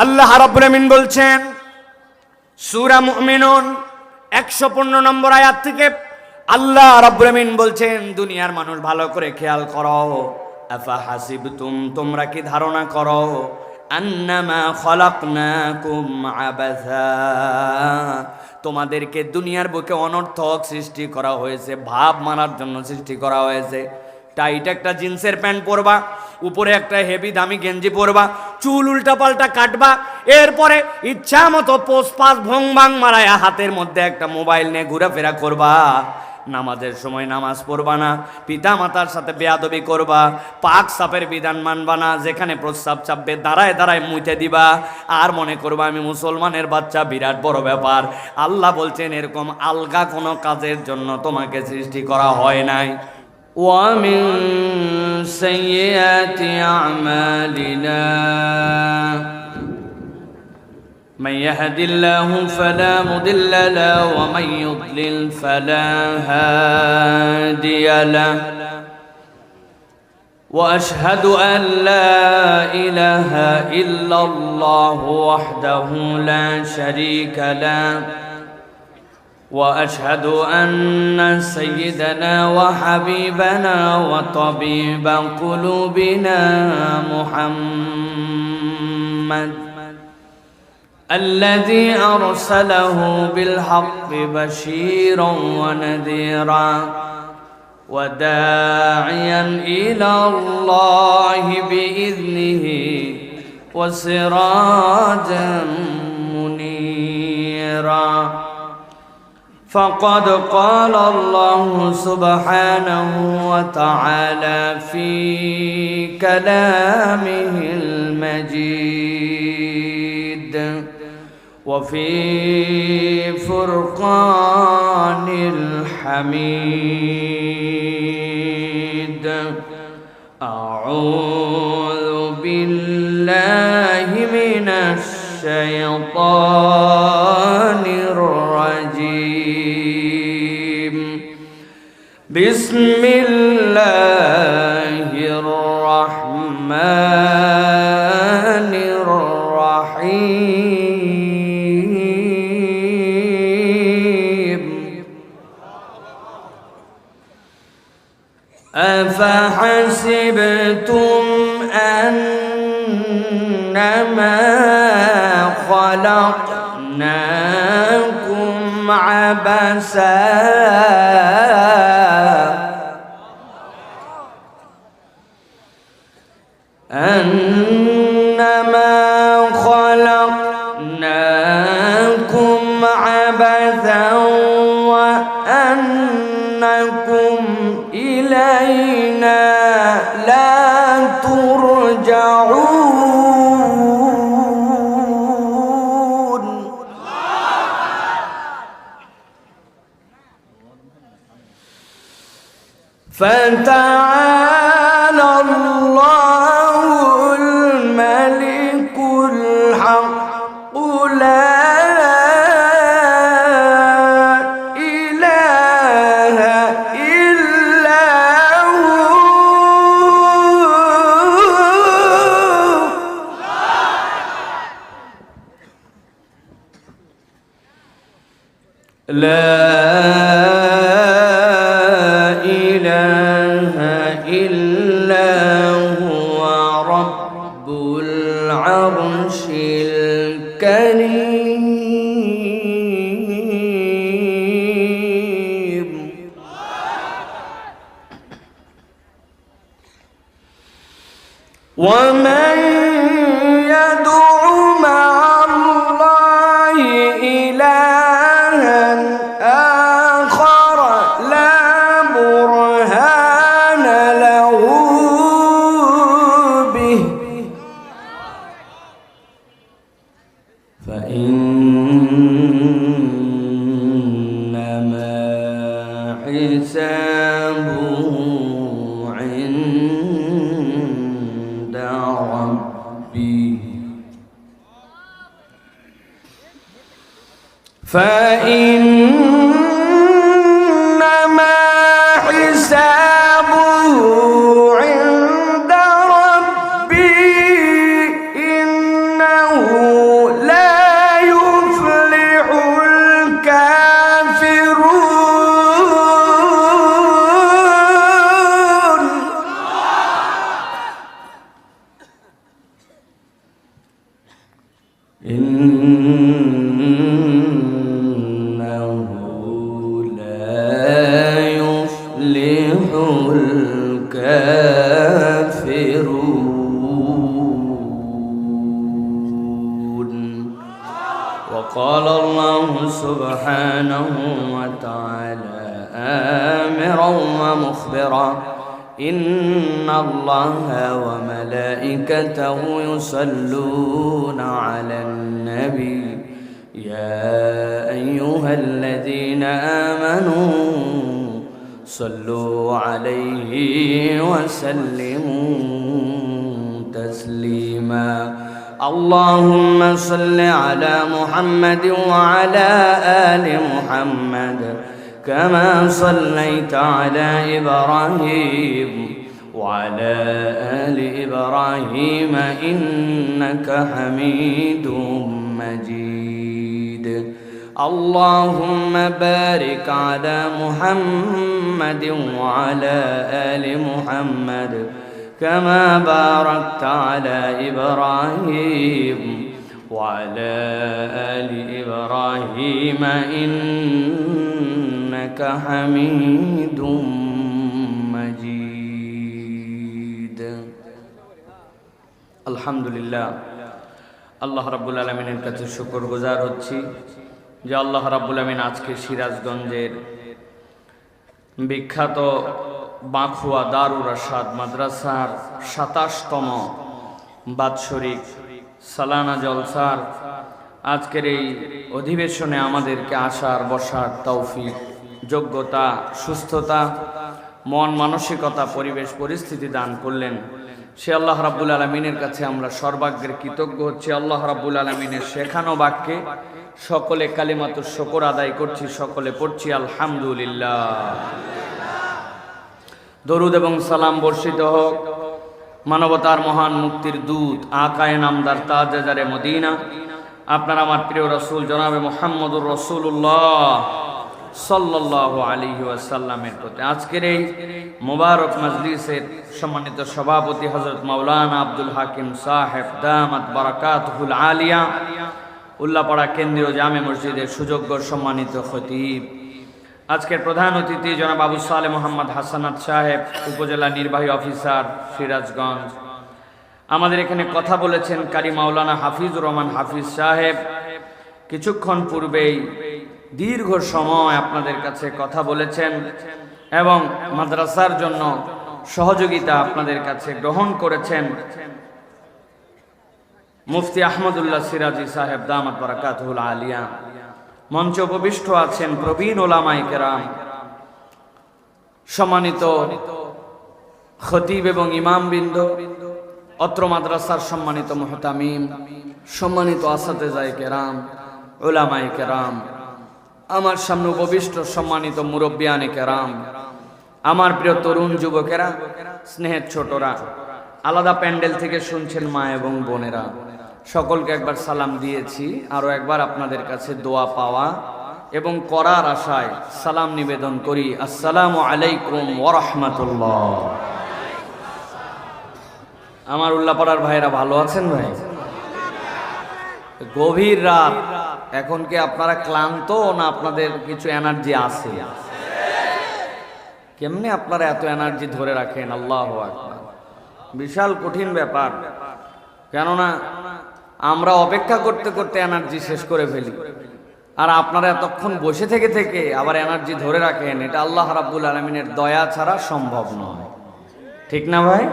আল্লাহ রাব্বুল আমিন বলছেন সূরা মুমিনুন 115 নম্বর আয়াত থেকে আল্লাহ রাব্বুল আমিন বলছেন, দুনিয়ার মানুষ ভালো করে খেয়াল করো, আফা হাসিবতুম, তোমরা কি ধারণা করো, আন্নামা খলাকনাকুম আবাসা, তোমাদেরকে দুনিয়ার বুকে অনর্থক সৃষ্টি করা হয়েছে, ভাব মারার জন্য সৃষ্টি করা হয়েছে। টাইট একটা জিন্সের প্যান্ট পরবা, উপরে একটা হেভি দামি গেঞ্জি পরবা, চুল উল্টা পাল্টা কাটবা, এরপরে ইচ্ছা মতো পোস পাস ভং ভাং মারায়া হাতের মধ্যে একটা মোবাইল নিয়ে ঘোরাফেরা করবা। নামাজের সময় নামাজ পড়বা না, পিতা মাতার সাথে বেয়াদবি করবা, পাক সাপের বিধান মানবা না, যেখানে প্রস্রাব চাপবে দাঁড়ায় দাঁড়ায় মুইতে দিবা, আর মনে করবা আমি মুসলমানের বাচ্চা, বিরাট বড় ব্যাপার। আল্লাহ বলছেন এরকম আলগা কোনো কাজের জন্য তোমাকে সৃষ্টি করা হয় নাই। ومن سيئات أعمالنا من يهد الله فلا مضل له ومن يضلل فلا هادي له وأشهد أن لا إله إلا الله وحده لا شريك له وأشهد أن سيدنا وحبيبنا وطبيب قلوبنا محمد الذي أرسله بالحق بشيرا ونذيرا وداعيا إلى الله بإذنه وسراجا منيرا فقد قال الله سبحانه وتعالى في كلامه المجيد وفي فرقان الحميد أعوذ بالله من الشيطان الرجيم بسم الله الرحمن الرحيم أفحسبتم أنما خلقناكم عبثا أنما خلقناكم عبثا وأنكم إلينا لا ترجعون فتعالى الله الملك الحق لا إله إلا هو لا ومن يدع مع الله إلها آخر لا برهان له به فإنما حسابه عند ربه فإنما حسابه عند ربه إنه ইন্নাহু লা ইউফলিহুল কাফিরুন। وقال الله سبحانه وتعالى آمرا ومخبرا إن الله وملائكته يصلون على النبي يا أيها الذين آمنوا صلوا عليه وسلموا تسليما اللهم صل على محمد وعلى آل محمد كما صليت على إبراهيم وعلى آل إبراهيم إنك حميد مجيد اللهم بارك على محمد وعلى آل محمد كما باركت على إبراهيم وعلى آل إبراهيم إنك حميد مجيد الحمد لله আল্লাহ রাব্বুল আলামিনের কাছে শুকরগুজার হচ্ছি যে আল্লাহ রাব্বুল আলামিন আজকে সিরাজগঞ্জের বিখ্যাত বাঁকুড়া দারুর রাশাদ মাদ্রাসার ২৭তম বাৎসরিক সালানা জলসার আজকের এই অধিবেশনে আমাদেরকে আসার বসার তৌফিক, যোগ্যতা, সুস্থতা, মন মানসিকতা, পরিবেশ পরিস্থিতি দান করলেন। সে আল্লাহ রাব্বুল আলামিনের কাছে আমরা সর্বাগ্রে কৃতজ্ঞ হচ্ছি। আল্লাহ রাব্বুল আলামিনের শেখানো বাক্যে সকলে কালিমাতুশ শুকর আদায় করছি, সকলে পড়ছি আলহামদুলিল্লাহ। দরুদ এবং সালাম বর্ষিত হোক মানবতার মহান মুক্তির দূত আকায়ে নামদার তাজদারে মদিনা আপনার আমার প্রিয় রাসূল জনাবে মুহাম্মদুর রাসূলুল্লাহ সাল্লাল্লাহু আলাইহি ওয়াসাল্লামের প্রতি। আজকের এই মুবারক মাজলিসের সম্মানিত সভাপতি হযরত মাওলানা আব্দুল হাকিম সাহেব দামাত বারাকাতুহুল আলিয়া উল্লাপাড়া কেন্দ্রীয় জামে মসজিদের সুযোগ্য সম্মানিত খতিব, আজকের প্রধান অতিথি জনাব আবু সালেহ মোহাম্মদ হাসানাত সাহেব, উপজেলা নির্বাহী অফিসার সিরাজগঞ্জ। আমাদের এখানে কথা বলেছেন কারি মাওলানা হাফিজুর রহমান হাফিজ সাহেব। কিছুক্ষণ পূর্বেই দীর্ঘ সময় আপনাদের কাছে কথা বলেছেন এবং মাদ্রাসার জন্য সহযোগিতা আপনাদের কাছে গ্রহণ করেছেন মুফতি আহমদুল্লাহ সিরাজি সাহেব দামাত বারাকাতুহুল আলিয়া। মঞ্চে উপবিষ্ট আছেন প্রবীণ ওলামায়ে কেরাম, সম্মানিত খতিব এবং ইমামবৃন্দ, অত্র মাদ্রাসার সম্মানিত মুহতামিম, সম্মানিত আসাতেজায়ে কেরাম, ওলামায়ে কেরাম, আমার সামনে উপবিষ্ট সম্মানিত মুরব্বিয়ানে কেরাম, আমার প্রিয় তরুণ যুবকেরা, স্নেহের ছোটরা, আলাদা প্যান্ডেল থেকে শুনছেন মা এবং বোনেরা, সকলকে একবার সালাম দিয়েছি। আরো একবার আপনাদের কাছে দোয়া পাওয়া এবং করার আশায় সালাম নিবেদন করি। আসসালামু আলাইকুম ওয়া রাহমাতুল্লাহ। আমার উল্লাপাড়ার ভাইরা ভালো আছেন ভাই? গভীর রাত, এখন কি আপনারা ক্লান্ত না আপনাদের কিছু এনার্জি আছে? কেমনে আপনারা এত এনার্জি ধরে রাখেন? আল্লাহু আকবার, বিশাল কঠিন ব্যাপার। কেননা আমরা অপেক্ষা করতে করতে এনার্জি শেষ করে ফেলি, আর আপনারা এতক্ষণ বসে থেকে থেকে আবার এনার্জি ধরে রাখেন। এটা আল্লাহ রাব্বুল আলামিনের দয়া ছাড়া সম্ভব নয়, ঠিক না ভাই?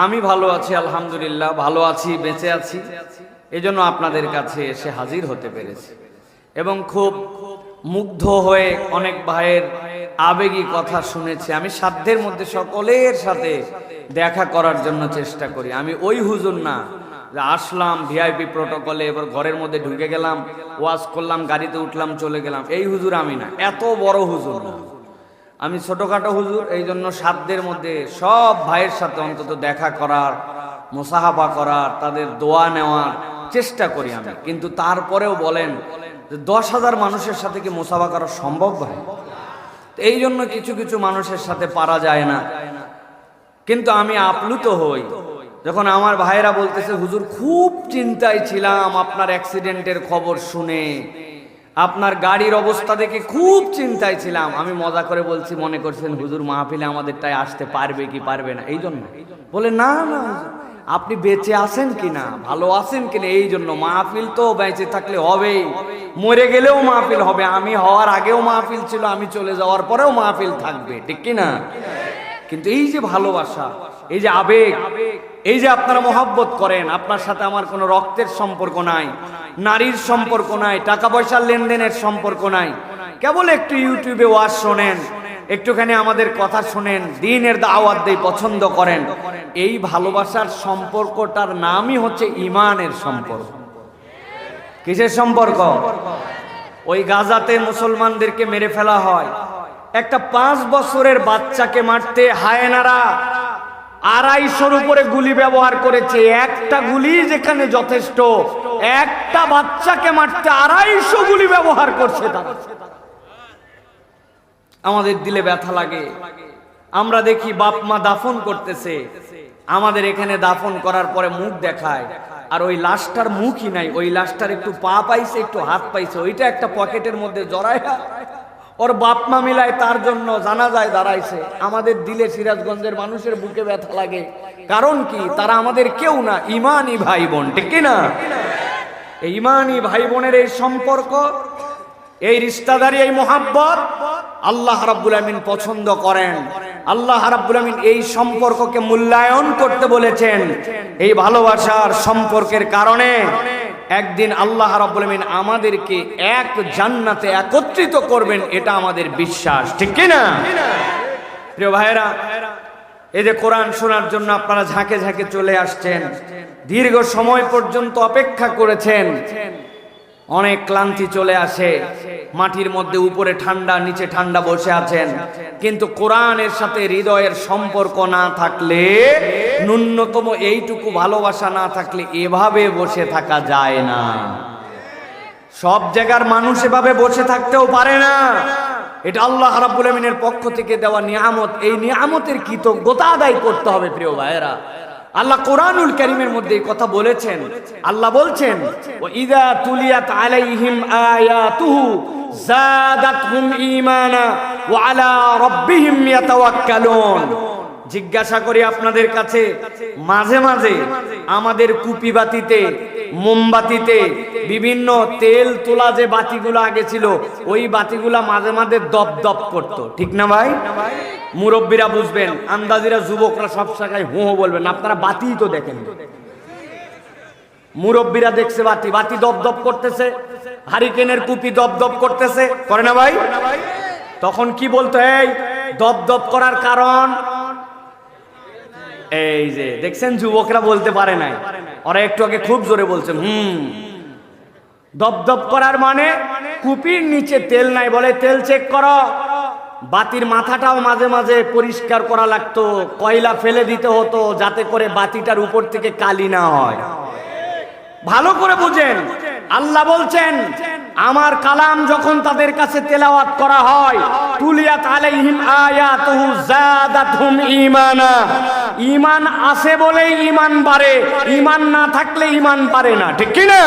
আমি ভালো আছি আলহামদুলিল্লাহ, ভালো আছি, বেঁচে আছি, এজন্য আপনাদের কাছে এসে হাজির হতে পেরেছি এবং খুব মুগ্ধ হয়ে অনেক ভাইয়ের আবেগী কথা শুনেছি। আমি সাধ্যের মধ্যে সকলের সাথে দেখা করার জন্য চেষ্টা করি। আমি ওই হুজুর না যে আসলাম ভিআইপি প্রটোকলে, এবার ঘরের মধ্যে ঢুকে গেলাম, ওয়াজ করলাম, গাড়িতে উঠলাম, চলে গেলাম, এই হুজুর আমি না, এত বড় হুজুর না, আমি ছোটখাটো হুজুর। এই জন্য সাধ্যের মধ্যে সব ভাইয়ের সাথে অন্তত দেখা করার, মুসাহাবা করার, তাদের দোয়া নেওয়ার চেষ্টা করি আমি। কিন্তু তারপরেও বলেন যে 10,000 মানুষের সাথে কি মুসাহাবা করা সম্ভব ভাই? এই জন্য কিছু কিছু মানুষের সাথে পারা যায় না। কিন্তু আমি আপ্লুত হই যখন আমার ভাইয়েরা বলতেছে হুজুর খুব চিন্তায় ছিলাম আপনার অ্যাক্সিডেন্টের খবর শুনে, আপনার গাড়ির অবস্থা দেখে খুব চিন্তায় ছিলাম, আমি মজা করে বলছি মনে করছেন হুজুর মাহফিলে আমাদেরটাই আসতে পারবে কি পারবে না, এই জন্য বলে না না হুজুর, আপনি বেঁচে আছেন কিনা, ভালো আছেন কিনা, এই জন্য মাহফিল তো বেঁচে থাকলে হবেই, মরে গেলেও মাহফিল হবে, আমি হওয়ার আগেও মাহফিল ছিল, আমি চলে যাওয়ার পরেও মাহফিল থাকবে, ঠিক কিনা? কিন্তু এই যে ভালোবাসা, এই যে আবেগ, এই যে আপনারা মহব্বত করেন, আপনার সাথে আমার কোনো রক্তের সম্পর্ক নাই, নারীর সম্পর্ক নাই, টাকা পয়সার লেনদেনের সম্পর্ক নাই, কেবল একটু ইউটিউবে ওয়াজ শোনেন, একটুখানি আমাদের কথা শোনেন, দ্বীনের দাওয়াত দেই, পছন্দ করেন, এই ভালোবাসার সম্পর্কটার নামই হচ্ছে ঈমানের সম্পর্ক। কিসের সম্পর্ক? ওই গাজাতে মুসলমানদেরকে মেরে ফেলা হয়, একটা 5 বছরের বাচ্চাকে মারতে হায়েনারা 250-র উপরে গুলি ব্যবহার করেছে, একটা গুলি যেখানে যথেষ্ট, একটা বাচ্চাকে মারতে 250 গুলি ব্যবহার করছে তারা। আমাদের দিলে ব্যথা লাগে, আমরা দেখি বাপ মা দাফন করতেছে, আমাদের এখানে দাফন করার পরে মুখ দেখায়, আর ওই লাশটার মুখই নাই, ওই লাশটার একটু পা পাইছে, একটু হাত পাইছে, ওইটা একটা পকেটের মধ্যে জড়ায়া ওর বাপ মা মিলায় তার জন্য জানাজায় দাঁড়াইছে। আমাদের দিলে, সিরাজগঞ্জের মানুষের বুকে ব্যথা লাগে, কারণ কি? তারা আমাদের কেউ না, ইমানি ভাই বোন, ঠিক কিনা? এই ইমানি ভাই বোনের এই সম্পর্ক, এই রিশতাদারি, এই মোহাব্বত আল্লাহ রাব্বুল আমিন পছন্দ করেন। আল্লাহ রাব্বুল আমিন এই সম্পর্ককে মূল্যায়ন করতে বলেছেন। এই ভালোবাসার সম্পর্কের কারণে একদিন আল্লাহ রাব্বুল আমিন আমাদেরকে এক জান্নাতে একত্রিত করবেন, এটা আমাদের বিশ্বাস, ঠিক কি না? প্রিয় ভাইরা, এই যে কোরআন শোনার জন্য আপনারা ঝাঁকে ঝাঁকে চলে আসছেন, দীর্ঘ সময় পর্যন্ত অপেক্ষা করেছেন, অনেক ক্লান্তি চলে আসে, মাটির মধ্যে উপরে ঠান্ডা, নিচে ঠান্ডা বসে আছেন, কিন্তু কোরআনের সাথে হৃদয়ের সম্পর্ক না থাকলে, ন্যূনতম এইটুকু ভালোবাসা না থাকলে এভাবে বসে থাকা যায় না। সব জায়গার মানুষ এভাবে বসে থাকতেও পারে না, এটা আল্লাহ রাব্বুল আমিনের পক্ষ থেকে দেওয়া নিয়ামত, এই নিয়ামতের কৃতজ্ঞতা আদায় করতে হবে। প্রিয় ভাইয়েরা, আল্লাহ কোরআনুল কারীমের মধ্যে এই কথা বলেছেন। আল্লাহ বলছেন, ওয়া ইযা তুলিয়াত আলাইহিম আয়াতুহু যাদাতহুম ঈমানা ওয়া আলা রাব্বিহিম ইয়াতাওয়াক্কালুন। জিজ্ঞাসা করি আপনাদের কাছে, মাঝে মাঝে আমাদের কুপিবাতিতে, মোমবাতিতে, বিভিন্ন তেল তোলা যে বাতিগুলো আগে ছিল, ওই বাতিগুলা মাঝে মাঝে দপ দপ করতো, ঠিক না ভাই? মুরব্বীরা বুঝবেন, আন্দাজিরা যুবকরা সব জায়গায় হো হো বলবেন, আপনারা বাতি তো দেখেন। মুরব্বীরা দেখছে বাতি, বাতি দপ দপ করতেছে, হারিকেনের কুপি দপ দপ করতেছে, করে না ভাই? তখন কি বলতো? এই দপ দপ করার কারণ, এই যে দেখছেন যুবকরা বলতে পারে নাই, ওরা একটু আগে খুব জোরে বলছেন দপ দপ করার মানে কুপির নিচে তেল নাই, বলে তেল চেক করো। বাতির মাথাটাও মাঝে মাঝে পরিষ্কার করা লাগতো, কয়লা ফেলে দিতে হতো যাতে করে বাতিটার উপর থেকে কালি না হয়। ভালো করে বুঝেন, আল্লাহ বলছেন আমার কালাম যখন তাদের কাছে তেলাওয়াত করা হয়, তুলিয়াত আলাইহিম আয়াতুহু যাদাতহুম ঈমানা, ঈমান আছে বলেই ঈমান বাড়ে, ঈমান না থাকলে ঈমান বাড়ে না, ঠিক কি না?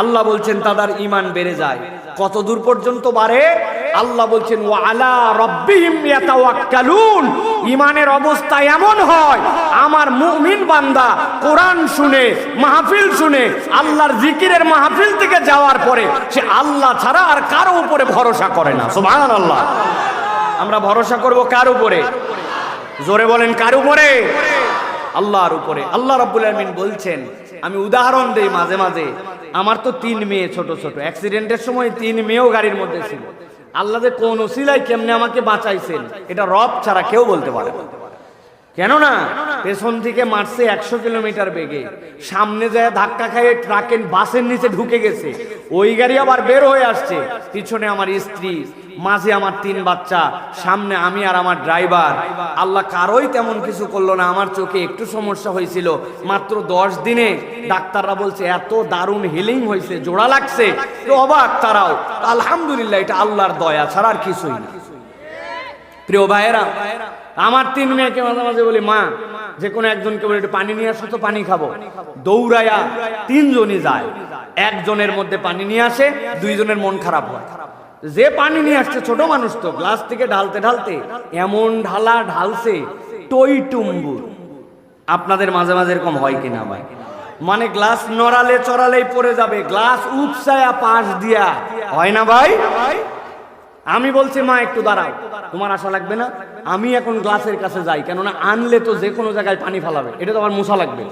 আল্লাহ বলছেন তাদের ঈমান বেড়ে যায়। কত দূর পর্যন্ত বাড়ে? আল্লাহ বলছেন ওয়া আলা রাব্বিহিম ইয়াতাওয়াক্কালুন। ঈমানের অবস্থা এমন হয়, আমার মুমিন বান্দা কোরআন শুনে, মাহফিল শুনে, আল্লাহর জিকিরের মাহফিল থেকে যাওয়ার পরে সে আল্লাহ ছাড়া আর কারো উপরে ভরসা করে না। সুবহানাল্লাহ। আমরা ভরসা করব কার উপরে? জোরে বলেন, কার উপরে? আল্লাহর উপরে। আল্লাহ রাব্বুল আমিন বলছেন, আমি উদাহরণ দেই মাঝে মাঝে, আমার তো 3 মেয়ে, ছোট ছোট, অ্যাক্সিডেন্টের সময় 3 মেয়েও গাড়ির মধ্যে ছিল। আল্লাহ যে কোন ওসিলায় কেমনে আমাকে বাঁচাইছেন, এটা রব ছাড়া কেউ বলতে পারে না। কেননা পেছন থেকে মারছে 100 কিলোমিটার বেগে, সামনে যায় ধাক্কা খাইয়ে ট্রাকের বাসের নিচে ঢুকে গেছে, ওই গাড়ি আবার বের হয়ে আসছে, পিছনে আমার স্ত্রী, মাঝে আমার 3 বাচ্চা, সামনে আমি আর আমার ড্রাইভার। আল্লাহ কারোই তেমন কিছু করলো না, আমার চোখে একটু সমস্যা হয়েছিল, মাত্র 10 দিনে ডাক্তাররা বলছে এত দারুণ হিলিং হয়েছে, জোড়া লাগছে, তো অবাক তারাও। আলহামদুলিল্লাহ, এটা আল্লাহর দয়া ছাড়া আর কিছুই না। প্রিয় ভাইয়েরা, আমার 3 মেয়েকে মাঝে মাঝে বলি, মা যে কোনো একজনকে বলে একটু পানি নিয়ে আসো তো, পানি খাবো, দৌড়ায়া তিনজনই যায়, একজনের মধ্যে পানি নিয়ে আসে, দুইজনের মন খারাপ হয়। যে পানি নিয়ে আসছে ছোট মানুষ তো গ্লাস থেকে ঢালতে ঢালতে এমন ঢালছে টই টুম্বুর। আপনাদের মাঝে মাঝে এরকম হয় কিনা ভাই? মানে গ্লাস নড়ালে চড়ালেই পড়ে যাবে, গ্লাস উপসায়া পাশ দিয়া, হয় না ভাই? আমি বলছি মা একটু দাঁড়াও, তোমার আশা লাগবে না, আমি এখন গ্লাসের কাছে যাই, কেননা আনলে তো যে কোনো জায়গায় পানি ফালাবে, এটা তো আমার মুছা লাগবে।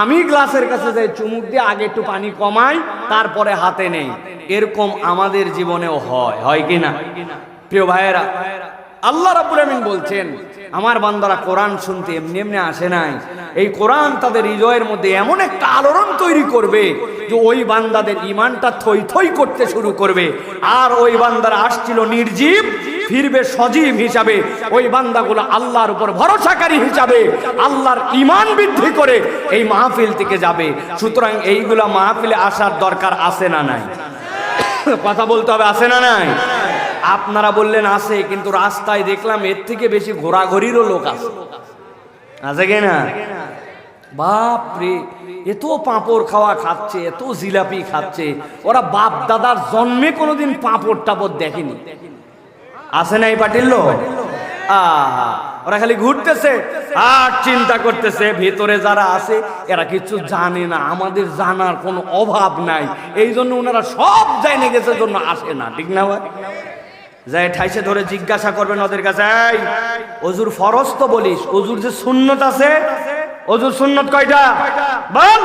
আমি গ্লাসের কাছে যাই, চুমুক দিয়ে আগে একটু পানি কমাই, তারপরে হাতে নেই। এরকম আমাদের জীবনেও হয় কি না? প্রিয় ভাইয়েরা, আল্লাহ রাব্বুল আমিন বলছেন আমার বান্দারা কোরআন শুনতে এমনি এমনি আসে নাই, এই কোরআন তাদের হৃদয়ের মধ্যে এমন একটা আলোড়ন তৈরি করবে যে ওই বান্দাদের ঈমানটা থই থই করতে শুরু করবে। আর ওই বান্দারা আসছিল নির্জীব, ফিরবে সজীব হিসাবে। ওই বান্দাগুলো আল্লাহর উপর ভরসাকারী হিসাবে আল্লাহর ঈমান বৃদ্ধি করে এই মাহফিল থেকে যাবে। সুতরাং এইগুলা মাহফিলে আসার দরকার আছে না নাই? কথা বলতে হবে, আছে না নাই? আপনারা বললেন আছে, কিন্তু রাস্তায় দেখলাম এর থেকে বেশি ঘোরাঘুরিরও লোক আছে, আছে কিনা? বাপরে, এত পাঁপড় খাওয়া খাচ্ছে, এত জিলাপি খাচ্ছে, ওরা বাপ দাদার জন্মে কোনোদিন পাঁপড় টাপড় দেখেনি। আছে না এই পাটিল লোক? আহা, ওরা খালি ঘুরতেছে আর চিন্তা করতেছে। ভেতরে যারা আছে এরা কিছু জানে না, আমাদের জানার কোনো অভাব নাই, এই জন্য ওনারা সব জেনে গেছে, জন্য আসে না। ঠিক না ভাই? যাই ঠাইসে ধরে জিজ্ঞাসা করবেন ওদের কাছে, এই ওযুর ফরজ তো বলিস, ওযুর যে সুন্নত আছে, ওযুর সুন্নত কয়টা বল,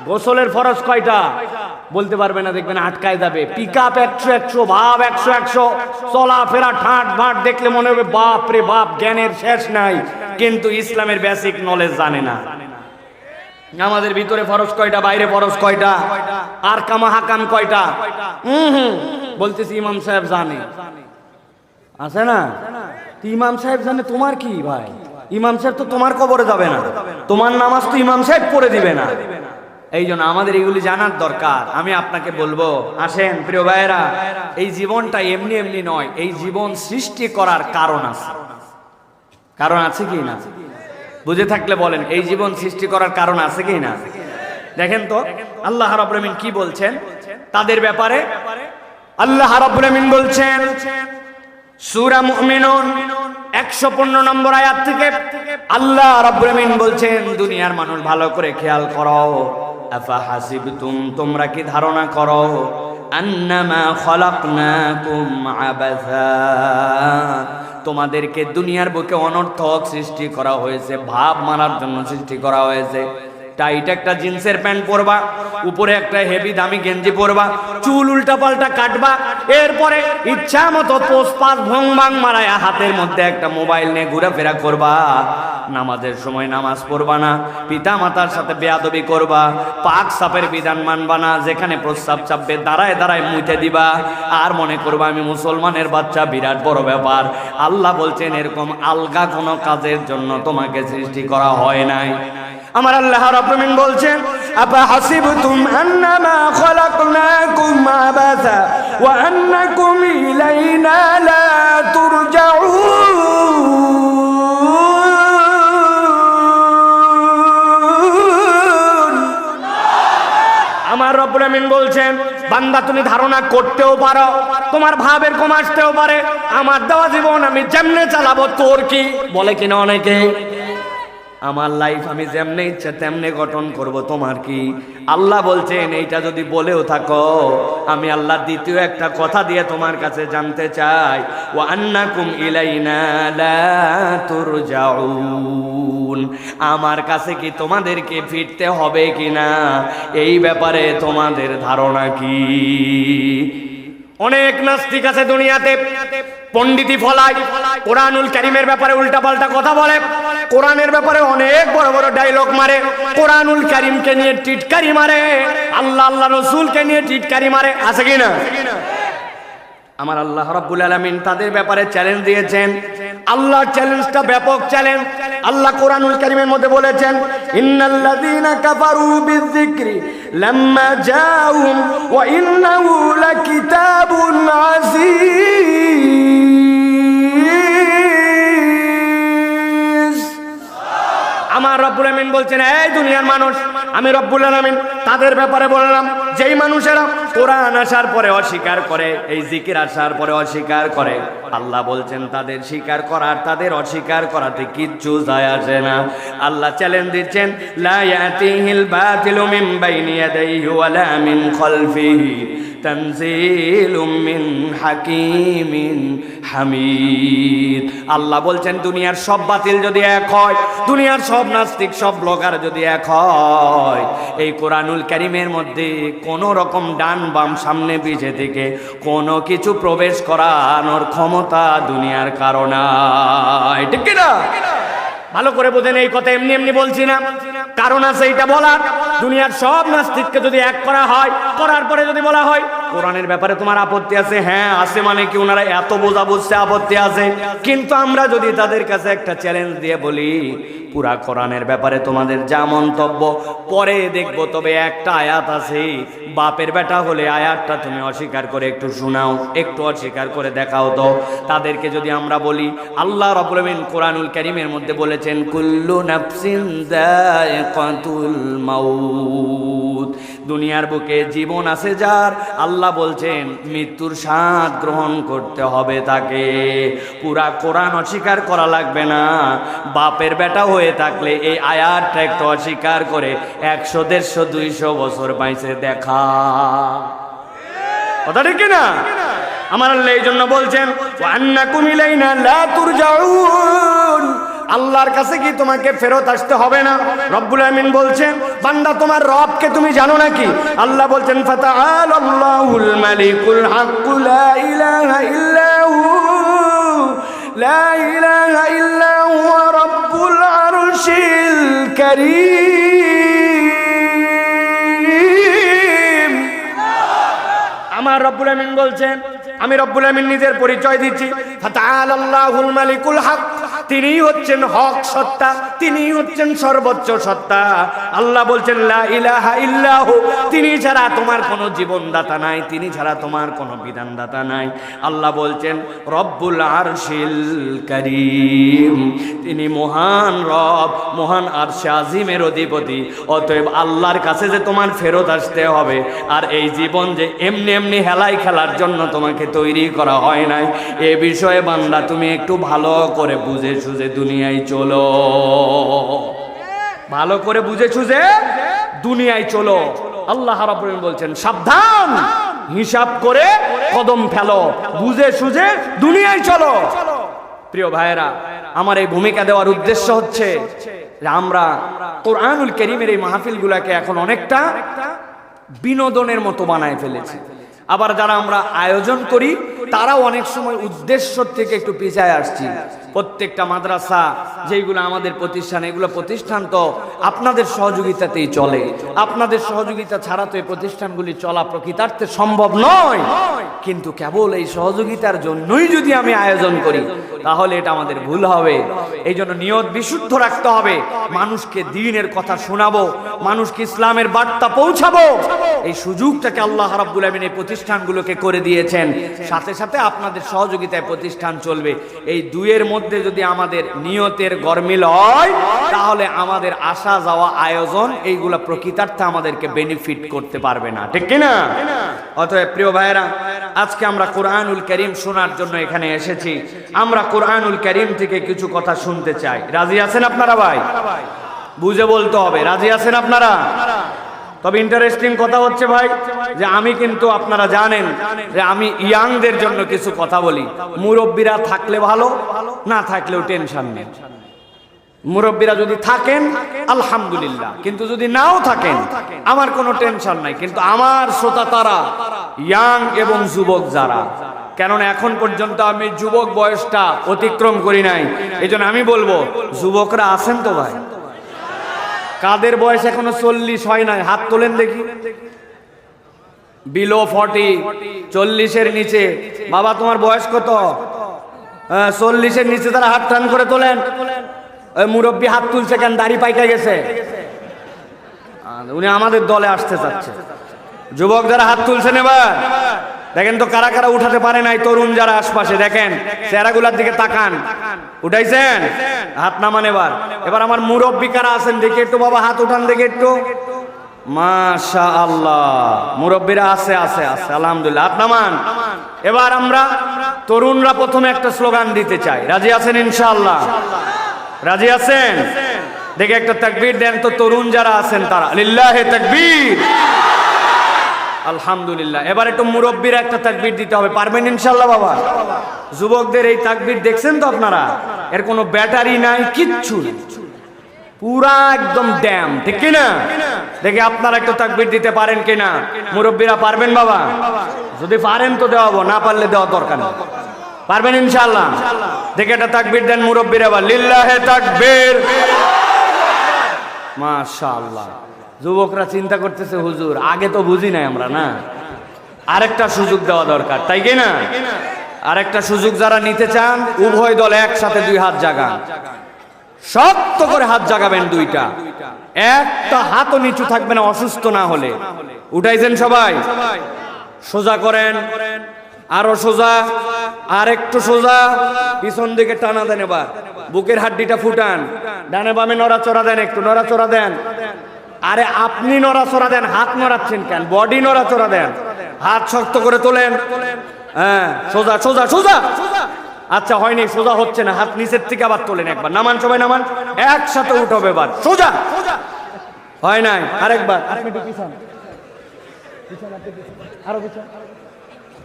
গোসলের ফরজ কয়টা বলতে পারবে না, দেখবেন আটকায় যাবে। পিকআপ 100 ভাব 100 চলাফেরা ঠাট ভাট দেখলে মনে হবে বাপ রে বাপ, জ্ঞানের শেষ নাই, কিন্তু ইসলামের বেসিক নলেজ জানে না। আমাদের ভিতরে ফরজ কয়টা, বাইরে ফরজ কয়টা, আর কামা হাকাম কয়টা, বলতেছি ইমাম সাহেব জানে, আছে না? ইমাম সাহেব জানে, তোমার কি ভাই? ইমাম সাহেব তো তোমার কবরে যাবে না, তোমার নামাজ তো ইমাম সাহেব পড়ে দিবে না। এই জন্য আমাদের এগুলি জানার দরকার। আমি আপনাকে বলবো, আসেন প্রিয় ভাইয়েরা, এই জীবনটা এমনি এমনি নয়, এই জীবন সৃষ্টি করার কারণ আছে। কারণ আছে কি না? বুঝে থাকলে বলেন, এই জীবন সৃষ্টি করার কারণ আছে কি না? দেখেন তো আল্লাহ রাব্বুল আমিন কি বলছেন তাদের ব্যাপারে। আল্লাহ রাব্বুল আমিন বলছেন সূরা মুমিনুন 115 নম্বর আয়াত থেকে, আল্লাহ রাব্বুল আমিন বলছেন, দুনিয়ার মানুষ ভালো করে খেয়াল করো, আফা হাসিবতুম, তোমরা কি ধারণা করো, আন্নামা খলাকনাকুম আবাসা, তোমাদেরকে দুনিয়ার বুকে অনর্থক সৃষ্টি করা হয়েছে, ভাব মারার জন্য সৃষ্টি করা হয়েছে। টাইট একটা জিন্সের প্যান্ট পরবা, উপরে একটা হেভি দামি গেঞ্জি পরবা, চুল উল্টা পাল্টা কাটবা, এরপরে ইচ্ছা মতো পোস্পাস ভং ভাং মারায়া হাতের মধ্যে একটা মোবাইল নিয়ে ঘোরাফেরা করবা, নামাজের সময় নামাজ পড়বা না, পিতা মাতার সাথে বেয়াদবি করবা, পাক সাপের বিধান মানবা না, যেখানে প্রস্রাব চাপবে দাঁড়ায় দাঁড়ায় মুইতে দিবা, আর মনে করবা আমি মুসলমানের বাচ্চা, বিরাট বড় ব্যাপার। আল্লাহ বলছেন এরকম আলগা কোনো কাজের জন্য তোমাকে সৃষ্টি করা হয় নাই। আমার আল্লাহ রাব্বুল আমিন বলছেন, আফা হাসিবতুম আন্নামা খলাকনাকুম আবাসা ওয়া আন্নাকুম ইলাইনা লা তুরজাউন। আমার রাব্বুল আমিন বলছেন, বান্দা তুমি ধারণা করতেও পারো, তোমার ভাবের কম আসতেও পারে, আমার দেওয়া জীবন আমি যেমনে চালাবো তোর কি, বলে কিনা অনেকে, আমার লাইফ আমি যেমনে ইচ্ছা তেমনে গঠন করব, তোমার কি? আল্লাহ বলছেন এইটা যদি বলেও থাকো, আমি আল্লাহ দ্বিতীয় একটা কথা দিয়ে তোমার কাছে জানতে চাই, ওয়া আন্নাকুম ইলাইনা লা তুরজাউন, আমার কাছে কি তোমাদেরকে ফিরতে হবে কিনা, এই ব্যাপারে তোমাদের ধারণা কি? অনেক নাস্তিক আছে দুনিয়াতে, পণ্ডিতি ফলায়, কোরআনুল কারীমের ব্যাপারে উল্টাপাল্টা কথা বলে, কোরআনের ব্যাপারে অনেক বড় বড় ডায়লগ মারে, কোরআনুল কারীমকে নিয়ে টিটকারি মারে, আল্লাহ আল্লাহ রাসূলকে নিয়ে টিটকারি মারে, আছে কি না? আমার আল্লাহ রাব্বুল আলামিন তাদের ব্যাপারে চ্যালেঞ্জ দিয়েছেন। আল্লাহর চ্যালেঞ্জটা ব্যাপক চ্যালেঞ্জ। আল্লাহ কোরআনুল কারীমের মধ্যে বলেছেন, ইন্নাল্লাযীনা কাফারু বিয-যিকরি লাম্মা জাআহুম ওয়া ইন্নাহু লাকিতাবুন আযীজ। রব্বুল আমিন বলছেন, এই দুনিয়ার মানুষ, আমি রব্বুল আমিন তাদের ব্যাপারে বললাম যেই মানুষেরা কোরআন আসার পরে অস্বীকার করে, এই জিকির আসার পরে অস্বীকার করে, আল্লাহ বলছেন তাদের স্বীকার করার তাদের অস্বীকার করাতে কিচ্ছু যায় আসে না। আল্লাহ চ্যালেঞ্জ দিচ্ছেন, লা ইয়াতিহিল বাতিলু মিন বাইনি ইয়াদাইহি ওয়ালা মিন খালফিহি তানজিলুম মিন হাকিমিন হামিদ। আল্লাহ বলছেন দুনিয়ার সব বাতিল যদি এক হয়, দুনিয়ার সব নাস্তিক সব ব্লগার যদি এক হয়, এই কোরআনুল কারীমের মধ্যে কোনো রকম ডান বাম সামনে পিছে থেকে কোনো কিছু প্রবেশ করানোর ক্ষমতা দুনিয়ার কারণে নাই। ঠিক কি না? ভালো করে বোঝেন, এই কথা এমনি এমনি বলছি না, কারণ আছে এটা বলার। দুনিয়ার সব নাস্তিককে যদি এক করা হয়, করার পরে যদি বলা হয় কোরআনের ব্যাপারে তোমার আপত্তি আছে, হ্যাঁ আছে, মানে কি ওনারা এত বোঝা বুঝছে আপত্তি আছে, কিন্তু আমরা যদি তাদের কাছে একটা চ্যালেঞ্জ দিয়ে বলি পুরা কোরআনের ব্যাপারে তোমাদের যা মন্তব্য পরে দেখবো, তবে একটা আয়াত আছে, বাপের বেটা হলে আয়াতটা তুমি অস্বীকার করে একটু শোনাও, একটু অস্বীকার করে দেখাও তো। তাদেরকে যদি আমরা বলি আল্লাহ রাব্বুল আমিন কোরআনুল কারীমের মধ্যে বলেছেন কুল্লু নাফসিন যায়িকাতুল মাউত, দুনিয়ার বুকে জীবন আছে যার, আল্লাহ বলছেন মৃত্যুর স্বাদ গ্রহণ করতে হবে তাকে। পুরা কোরআন অস্বীকার করা লাগবে না, বাপের বেটা হয়ে থাকলে এই আয়াতটা একটু অস্বীকার করে 100, 150, 200 বছর বাইসে দেখা। কথা ঠিক না? আমার আল্লাহ এই জন্য বলছেন ওয়া আন্নাকুম ইলাইনা লা তুরজাউন, আল্লাহর কাছে কি তোমাকে ফেরত আসতে হবে না? রব্বুল আমিন বলছেন বান্দা তোমার রবকে তুমি জানো নাকি? আল্লাহ বলছেন ফাতাআলাল্লাহুল মালিকুল হাক্কু লা ইলাহা ইল্লাহু লা ইলাহা ইল্লাহু রাব্বুল আরশিল কারীম। আমার রব্বুল আমিন বলছেন, আমি রব্বুল আমিন নিজের পরিচয় দিচ্ছি, ফাতাআলাল্লাহুল মালিকুল হক, তিনি হচ্ছেন হক সত্তা, তিনি হচ্ছেন সর্বোচ্চ সত্তা। আল্লাহ বলছেন লা ইলাহা ইল্লাহু, তিনি ছাড়া তোমার কোনো জীবনদাতা নাই, তিনি ছাড়া তোমার কোনো বিধানদাতা নাই। আল্লাহ বলছেন রব্বুল আরশিল কারীম, তিনি মহান রব, মহান আরশে আজিমের অধিপতি। অতএব আল্লাহর কাছে যে তোমার ফেরত আসতে হবে, আর এই জীবন যে এমনি এমনি হেলাই খেলার জন্য তোমাকে তৈরি করা হয় নাই, এ বিষয়ে বান্দা তুমি একটু ভালো করে বুঝে সুঝে দুনিয়ায় চলো, ভালো করে বুঝে সুঝে দুনিয়ায় চলো। আল্লাহ রাব্বুল আলামিন বলছেন সাবধান, হিসাব করে কদম ফেলো, বুঝে সুঝে দুনিয়ায় চলো। প্রিয় ভাইয়েরা, আমার এই ভূমিকা দেওয়ার উদ্দেশ্য হচ্ছে যে আমরা কোরআনুল কারীমের এই মাহফিলগুলোকে এখন অনেকটা বিনোদনের মতো বানায় ফেলেছি। আবার যারা আমরা আয়োজন করি তারাও অনেক সময় উদ্দেশ্য থেকে একটু পিছায় আসছি। প্রত্যেকটা মাদ্রাসা যেগুলো আমাদের প্রতিষ্ঠান, এগুলো প্রতিষ্ঠান তো আপনাদের সহযোগিতাতেই চলে, আপনাদের সহযোগিতা ছাড়া তো এই প্রতিষ্ঠানগুলি চলা প্রকৃতার্থে সম্ভব নয়। কিন্তু কেবল এই সহযোগিতার জন্যই যদি আমি আয়োজন করি তাহলে এটা আমাদের ভুল হবে। এই জন্য নিয়ত বিশুদ্ধ রাখতে হবে, মানুষকে দ্বীনের কথা শোনাবো, মানুষকে ইসলামের বার্তা পৌঁছাবো। এই সুযোগটাকে আল্লাহ রাব্বুল আমিন এই প্রতিষ্ঠানগুলোকে করে দিয়েছেন, সাথে সাথে আপনাদের সহযোগিতায় প্রতিষ্ঠান চলবে। এই দুইয়ের মধ্যে যদি আমাদের নিয়তের গরমিল হয় তাহলে আমাদের আসা যাওয়া আয়োজন এইগুলা প্রকৃতার্থে আমাদেরকে বেনিফিট করতে পারবে না। ঠিক কিনা? অতএব প্রিয় ভাইয়েরা, আজকে আমরা কোরআনুল কারীম শোনার জন্য এখানে এসেছি। আমরা কোরআনুল কারীম থেকে কিছু কথা শুনতে চাই। রাজি আছেন আপনারা? ভাই বুঝে বলতে হবে, রাজি আছেন আপনারা? তবে ইন্টারেস্টিং কথা হচ্ছে ভাই যে আমি কিন্তু আপনারা জানেন যে আমি ইয়াংদের জন্য কিছু কথা বলি। মুরব্বীরা থাকলে ভালো, না থাকলেও টেনশন নেই। মুরব্বীরা যদি থাকেন আলহামদুলিল্লাহ, কিন্তু যদি নাও থাকেন আমার কোনো টেনশন নাই। কিন্তু আমার শ্রোতা তারা ইয়াং এবং যুবক যারা, কেননা এখন পর্যন্ত আমি যুবক বয়সটা অতিক্রম করি নাই, এই জন্য আমি বলবো যুবকরা আছেন তো ভাই? কাদের বয়স এখনো 40 হয় নাই? হাত তোলেন দেখি। বিলো 40, 40-এর নিচে। বাবা তোমার বয়স কত? 40-এর নিচে তারা হাত টান করে তোলেন। ওই মুরব্বী হাত তুলছে কেন? দাড়ি পাইকা গেছে, উনি আমাদের দলে আসতে চাচ্ছে। যুবক যারা হাত তুলছেন এবার দেখেন তো কারা কারা উঠাতে পারে নাই। তরুণ যারা আশপাশে দেখেন, চেহারাগুলোর দিকে তাকান। উঠাইছেন? হাত নামান। এবার এবার আমার মুরব্বী কারা আছেন দেখি একটু বাবা, হাত উঠান দেখি একটু। মাশাআল্লাহ, মুরব্বীরা আছে আছে আছে, আলহামদুলিল্লাহ, হাত নামান। এবার আমরা তরুণরা প্রথমে একটা স্লোগান দিতে চাই, রাজি আছেন ইনশাআল্লাহ? রাজি আছেন? দেখে একটা তাকবীর দেন তো তরুণ যারা আছেন তারা, লিল্লাহে তাকবীর, আলহামদুলিল্লাহ। এবার একটু মুরব্বীরা একটা তাকবীর দিতে হবে, পারবেন ইনশাআল্লাহ বাবা? যুবকদের এই তাকবীর দেখছেন তো আপনারা, এর কোনো ব্যাটারি নাই, কিচ্ছু নেই, পুরা একদম ড্যাম, ঠিক কিনা? দেখে আপনারা একটু তাকবীর দিতে পারেন কিনা? মুরব্বীরা পারবেন বাবা? যদি পারেন তো দেওয়াবো, না পারলে দেওয়া দরকার নেই। পারবেন ইনশাআল্লাহ? দেখে একটা তাকবীর দেন মুরব্বীরা, আবার লিল্লাহে তাকবীর, মাশাআল্লাহ। যুবকরা চিন্তা করতেছে হুজুর আগে তো বুঝি নাই আমরা, না আরেকটা সুযোগ দেওয়া দরকার, তাই কি না? আরেকটা সুযোগ যারা নিতে চান উভয় দল একসাথে দুই হাত জাগান, শক্ত করে হাত জাগাবেন দুইটা, একটা হাতও নিচু থাকবে না অসুস্থ না হলে। উঠাইছেন সবাই? সোজা করেন, আরো সোজা, আর একটু সোজা, পিছন দিকে টানা দেন। এবার বুকের হাড্ডিটা ফুটান, ডানে বামে নড়াচড়া দেন, একটু নড়াচড়া দেন। আরে আপনি নড়াচড়া দেন, হাত নড়াচ্ছেন কেন? বডি নড়াচড়া দেন, হাত শক্ত করে তোলেন। হ্যাঁ, সোজা সোজা সোজা। আচ্ছা হয়নি, সোজা হচ্ছে না, হাত নিচের থেকে আবার তোলেন একবার, নামান সবাই নামান, একসাথে উঠবে এবার, সোজা। হয় নাই, আরেকবার, আরো পিছন,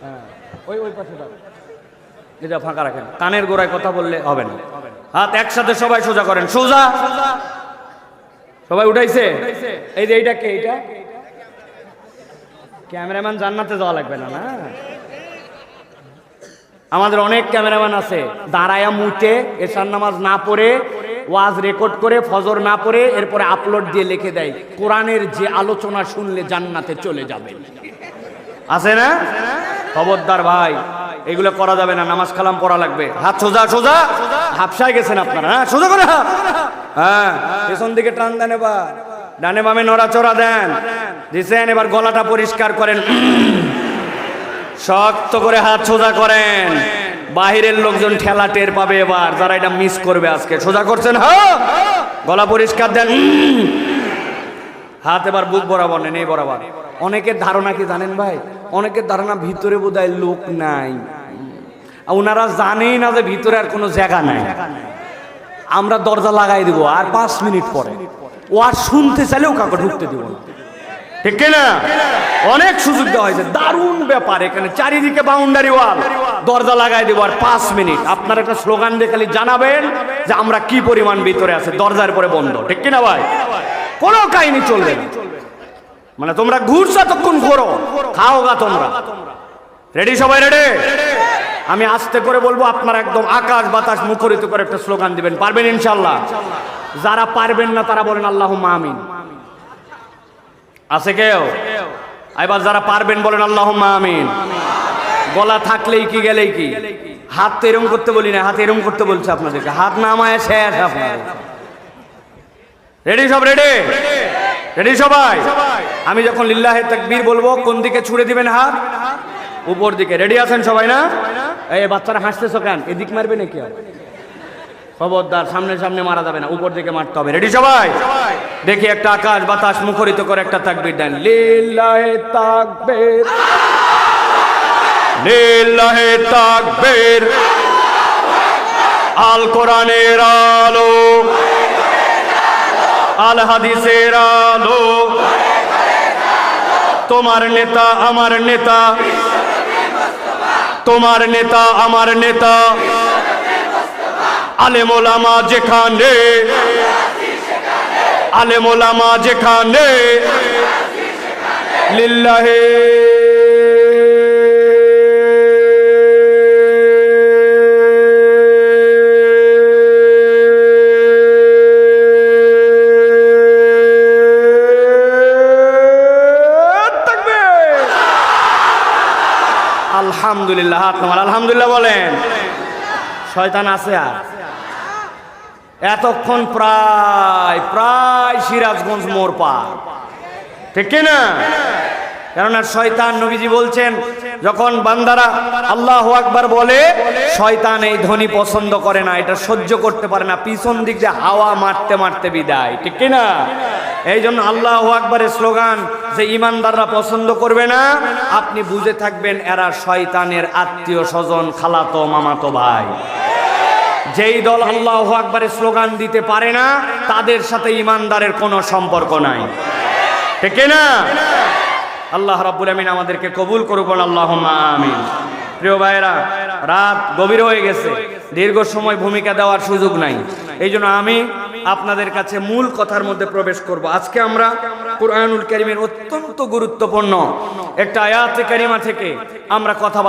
হ্যাঁ ওই ওই পাশে যেটা ফাঁকা রাখেন, কানের গোড়ায় কথা বললে হবে না। হাত একসাথে সবাই সোজা করেন, সোজা। সবাই উঠাইছে? এই যে এইটা কে? এইটা ক্যামেরাম্যান, জান্নাতে যাওয়া লাগবে না, না আমাদের অনেক ক্যামেরাম্যান আছে, দাঁড়ায়া মুতে এশার নামাজ না পড়ে, ওয়াজ রেকর্ড করে, ফজর না পড়ে, এরপরে আপলোড দিয়ে লিখে দেয় কোরআনের যে আলোচনা শুনলে জান্নাতে চলে যাবে, আছে না? খবরদার ভাই, এগুলো করা যাবে না, নামাজ কালাম পড়া লাগবে। হাত সোজা সোজা, হাফসায় গেছেন আপনারা, হ্যাঁ সোজা করে হাত, হ্যাঁ পেছন দিকে টান দেন, এবার ডানে বামে নড়াচড়া দেন, দিছেন। এবার গলাটা পরিষ্কার করেন, শক্ত করে হাত সোজা করেন, বাহিরের লোকজন ঠেলা টের পাবে এবার, যারা এটা মিস করবে আজকে। সোজা করছেন? হ্যাঁ, গলা পরিষ্কার দেন, হাত এবার বুক বরাবর নেন, এই বরাবর। অনেকের ধারণা কি জানেন ভাই? অনেকের ধারণা ভিতরে বোধহয় লোক নাই, ওনারা জানেই না যে ভিতরে আর কোনো জায়গা নাই। আমরা দরজা লাগাই দিব, আর 5 মিনিট পরে ও আর শুনতে চাইলেও কাউকে ঢুকতে দিব না, ঠিক না? অনেক সুযোগ দেওয়া হয়েছে, দারুণ ব্যাপার। এখানে চারিদিকে বাউন্ডারি ওয়াল, দরজা লাগাই দিব, আর 5 মিনিট আপনার একটা স্লোগান দিয়ে খালি জানাবেন যে আমরা কি পরিমাণ ভিতরে আছে, দরজার পরে বন্ধ, ঠিক কিনা ভাই? কোনো কাহিনী চলবে না, মানে তোমরা ঘুরছো তখন ঘোরো, খাও গা তোমরা। রেডি সবাই? রেডি? আমি আস্তে করে বলবো, আপনারা একদম আকাশ বাতাস মুখরিত করে একটা স্লোগান দিবেন, পারবেন ইনশাআল্লাহ? যারা পারবেন না তারা বলেন আল্লাহুম্মা আমিন। আছে কেউ? এবার যারা পারবেন বলেন আল্লাহুম্মা আমিন। গলা থাকলেই কি গেলেই কি? হাত তো এরকম করতে বলি না, হাত এরকম করতে বলছে আপনাদেরকে, হাত নামায় শেষ আপনার। রেডি সব? রেডি? রেডি সবাই? আমি যখন লিল্লাহে তাকবীর বলবো কোন দিকে ছুড়ে দিবেন হাত? উপর দিকে। রেডি আছেন সবাই? না এই বাচ্চারা হাসতেছো কেন? এদিক মারবে নাকি? খবরদার, সামনে সামনে মারা যাবে না, উপর দিকে মারতে হবে। রেডি সবাই? দেখি একটা আকাশ বাতাস মুখরিত করে একটা তাকবীর দেন, লিল্লাহে তাকবীর, লিল্লাহে তাকবীর। আল কোরআনের আলো, আল হাদিসের আলো, তোমার নেতা আমার নেতা, তোমার নেতা আমার নেতা, আলেম ওলামা যেখানে, আলেম ওলামা যেখানে, লিল্লাহে আলহামদুলিল্লাহ। হাত নামান, আলহামদুলিল্লাহ বলেন। শয়তান আছে আর? এতক্ষণ প্রায় প্রায় সিরাজগঞ্জ মোড় পার, ঠিক কিনা? কেননা শয়তান, নবীজি বলছেন যখন বান্দারা আল্লাহু আকবার বলে, শয়তান এই ধ্বনি পছন্দ করে না, এটা সহ্য করতে পারে না, পিছন দিক দিয়ে হাওয়া মারতে মারতে বিদায়, ঠিক কি না? এই জন্য আল্লাহু আকবারের স্লোগান যে ইমানদাররা পছন্দ করবে না, আপনি বুঝে থাকবেন এরা শয়তানের আত্মীয় স্বজন, খালাতো মামাতো ভাই। যেই দল আল্লাহু আকবারের স্লোগান দিতে পারে না, তাদের সাথে ইমানদারের কোনো সম্পর্ক নাই, ঠিক না? আল্লাহ রাব্বুল আমিন আমাদেরকে কবুল করুক, আল্লাহুম্মা আমিন। প্রিয় ভাইরা, রাত গভীর হয়ে গেছে, দীর্ঘ সময় ভূমিকা দেওয়ার সুযোগ নাই, এই জন্য আমি আপনাদের কাছে মূল কথার মধ্যে প্রবেশ করব। আজকে আমরা কুরআনুল কারীমের অত্যন্ত গুরুত্বপূর্ণ একটা আয়াতে কারিমা থেকে আমরা কথা